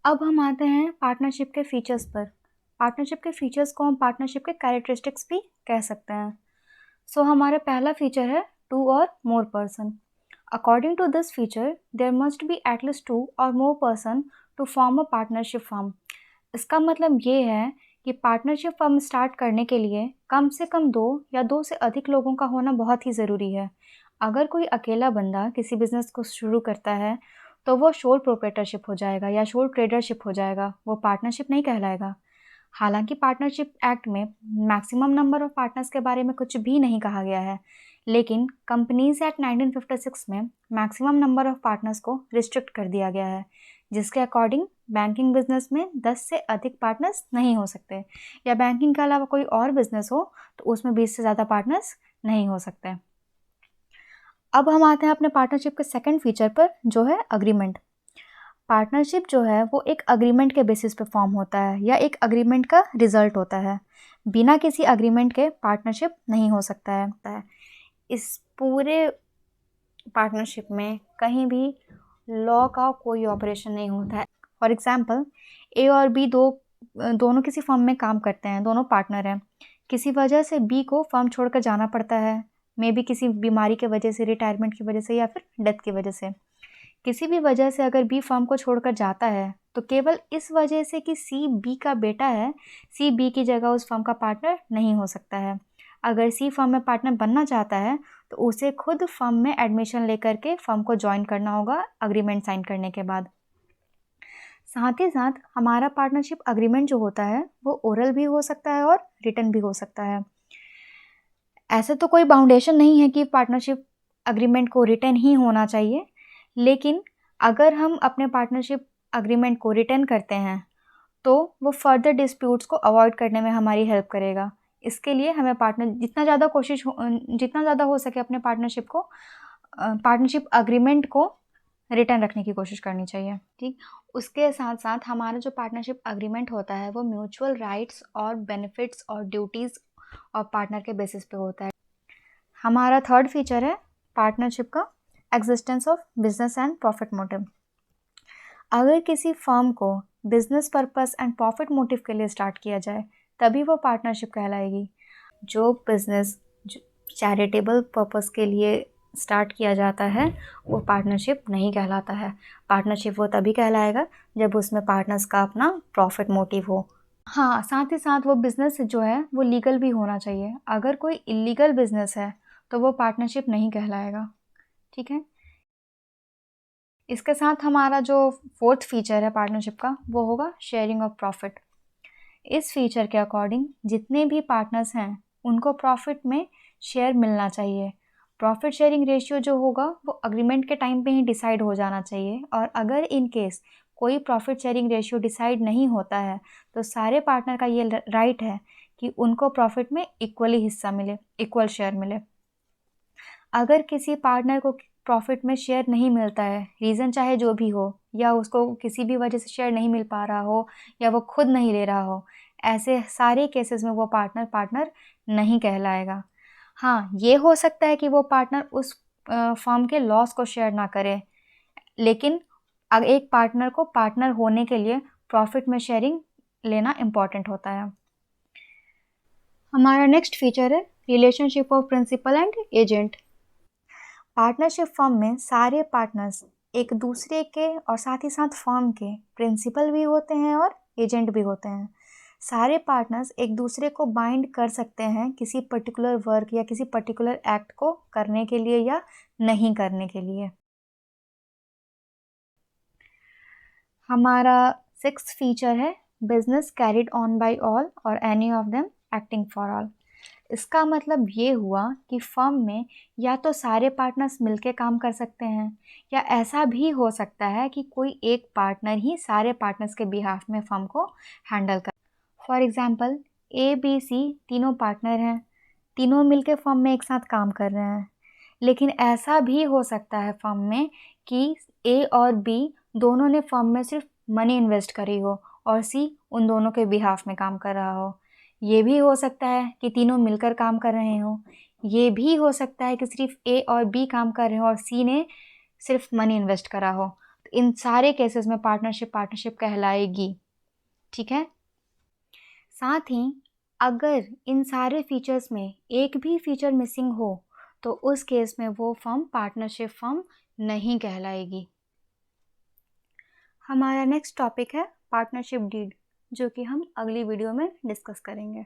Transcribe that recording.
अब हम आते हैं पार्टनरशिप के फीचर्स पर। पार्टनरशिप के फीचर्स को हम पार्टनरशिप के कैरेक्टरिस्टिक्स भी कह सकते हैं। हमारा पहला फीचर है two or more person. According to this feature there must be at least two or more person to form a partnership firm. इसका मतलब ये है कि पार्टनरशिप फर्म स्टार्ट करने के लिए कम से कम दो या दो से अधिक लोगों का होना बहुत ही ज़रूरी है। अगर कोई अकेला बंदा किसी बिजनेस को शुरू करता है तो वो शोल प्रोप्राइटरशिप हो जाएगा या शोल ट्रेडरशिप हो जाएगा, वो पार्टनरशिप नहीं कहलाएगा। हालांकि पार्टनरशिप एक्ट में मैक्सिमम नंबर ऑफ पार्टनर्स के बारे में कुछ भी नहीं कहा गया है, लेकिन कंपनीज एक्ट 1956 में मैक्सिमम नंबर ऑफ पार्टनर्स को रिस्ट्रिक्ट कर दिया गया है, जिसके अकॉर्डिंग बैंकिंग बिजनेस में 10 से अधिक पार्टनर्स नहीं हो सकते, या बैंकिंग के अलावा कोई और बिजनेस हो तो उसमें 20 से ज़्यादा पार्टनर्स नहीं हो सकते। अब हम आते हैं अपने पार्टनरशिप के सेकंड फीचर पर, जो है अग्रीमेंट। पार्टनरशिप जो है वो एक अग्रीमेंट के बेसिस पे फॉर्म होता है या एक अग्रीमेंट का रिजल्ट होता है। बिना किसी अग्रीमेंट के पार्टनरशिप नहीं हो सकता है। इस पूरे पार्टनरशिप में कहीं भी लॉ का कोई ऑपरेशन नहीं होता है। फॉर एग्जांपल, ए और बी दोनों किसी फर्म में काम करते हैं, दोनों पार्टनर हैं। किसी वजह से बी को फर्म छोड़कर जाना पड़ता है, मे बी किसी बीमारी की वजह से, रिटायरमेंट की वजह से, या फिर डेथ की वजह से। किसी भी वजह से अगर बी फर्म को छोड़कर जाता है तो केवल इस वजह से कि सी बी का बेटा है, सी बी की जगह उस फर्म का पार्टनर नहीं हो सकता है। अगर सी फर्म में पार्टनर बनना चाहता है तो उसे खुद फर्म में एडमिशन लेकर के फर्म को ज्वाइन करना होगा अग्रीमेंट साइन करने के बाद। साथ ही साथ हमारा पार्टनरशिप अग्रीमेंट जो होता है वो ओरल भी हो सकता है और रिटन भी हो सकता है। ऐसे तो कोई बाउंडेशन नहीं है कि पार्टनरशिप अग्रीमेंट को रिटन ही होना चाहिए, लेकिन अगर हम अपने पार्टनरशिप अग्रीमेंट को रिटन करते हैं तो वो फर्दर डिस्प्यूट्स को अवॉइड करने में हमारी हेल्प करेगा। इसके लिए हमें जितना ज़्यादा हो सके अपने पार्टनरशिप अग्रीमेंट को रिटर्न रखने की कोशिश करनी चाहिए। ठीक, उसके साथ साथ हमारा जो पार्टनरशिप अग्रीमेंट होता है वो म्यूचुअल राइट्स और बेनिफिट्स और ड्यूटीज़ और पार्टनर के बेसिस पे होता है। हमारा थर्ड फीचर है पार्टनरशिप का existence of business and profit motive. अगर किसी फर्म को business purpose and profit motive के लिए स्टार्ट किया जाए तभी वो पार्टनरशिप कहलाएगी। जो बिजनेस चैरिटेबल पर्पस के लिए स्टार्ट किया जाता है वो पार्टनरशिप नहीं कहलाता है। पार्टनरशिप वो तभी कहलाएगा जब उसमें पार्टनर्स का अपना प्रॉफिट मोटिव हो। हाँ, साथ ही साथ वो बिज़नेस जो है वो लीगल भी होना चाहिए। अगर कोई इलीगल बिजनेस है तो वो पार्टनरशिप नहीं कहलाएगा। ठीक है, इसके साथ हमारा जो फोर्थ फीचर है पार्टनरशिप का वो होगा शेयरिंग ऑफ प्रॉफिट। इस फीचर के अकॉर्डिंग जितने भी पार्टनर्स हैं उनको प्रॉफिट में शेयर मिलना चाहिए। प्रॉफिट शेयरिंग रेशियो जो होगा वो अग्रीमेंट के टाइम पे ही डिसाइड हो जाना चाहिए, और अगर इन केस कोई प्रॉफिट शेयरिंग रेशियो डिसाइड नहीं होता है तो सारे पार्टनर का ये राइट है कि उनको प्रॉफिट में इक्वली हिस्सा मिले, इक्वल शेयर मिले। अगर किसी पार्टनर को प्रॉफिट में शेयर नहीं मिलता है, रीज़न चाहे जो भी हो, या उसको किसी भी वजह से शेयर नहीं मिल पा रहा हो, या वो खुद नहीं ले रहा हो, ऐसे सारे केसेस में वो पार्टनर नहीं कहलाएगा। हाँ, ये हो सकता है कि वो पार्टनर उस फर्म के लॉस को शेयर ना करे, लेकिन अगर एक पार्टनर को पार्टनर होने के लिए प्रॉफिट में शेयरिंग लेना इम्पॉर्टेंट होता है। हमारा नेक्स्ट फीचर है relationship of principal and agent. Partnership firm में सारे पार्टनर्स एक दूसरे के और साथ ही साथ फर्म के प्रिंसिपल भी होते हैं और एजेंट भी होते हैं। सारे पार्टनर्स एक दूसरे को बाइंड कर सकते हैं किसी पर्टिकुलर वर्क या किसी पर्टिकुलर एक्ट को करने के लिए या नहीं करने के लिए। हमारा सिक्स्थ फीचर है business carried on by all or any of them acting for all. इसका मतलब ये हुआ कि फर्म में या तो सारे पार्टनर्स मिलके काम कर सकते हैं, या ऐसा भी हो सकता है कि कोई एक पार्टनर ही सारे पार्टनर्स के बिहाफ में फर्म को हैंडल कर। For example, A B C तीनों पार्टनर हैं, तीनों मिलके फर्म में एक साथ काम कर रहे हैं। लेकिन ऐसा भी हो सकता है फर्म में कि ए और बी दोनों ने फर्म में सिर्फ मनी इन्वेस्ट करी हो और सी उन दोनों के बिहाफ में काम कर रहा हो। ये भी हो सकता है कि तीनों मिलकर काम कर रहे हो। ये भी हो सकता है कि सिर्फ ए और बी काम कर रहे हो और सी ने सिर्फ मनी इन्वेस्ट करा हो। तो इन सारे केसेस में पार्टनरशिप कहलाएगी। ठीक है। साथ ही अगर इन सारे फीचर्स में एक भी फीचर मिसिंग हो तो उस केस में वो फर्म पार्टनरशिप फर्म नहीं कहलाएगी। हमारा नेक्स्ट टॉपिक है पार्टनरशिप डीड, जो कि हम अगली वीडियो में डिस्कस करेंगे।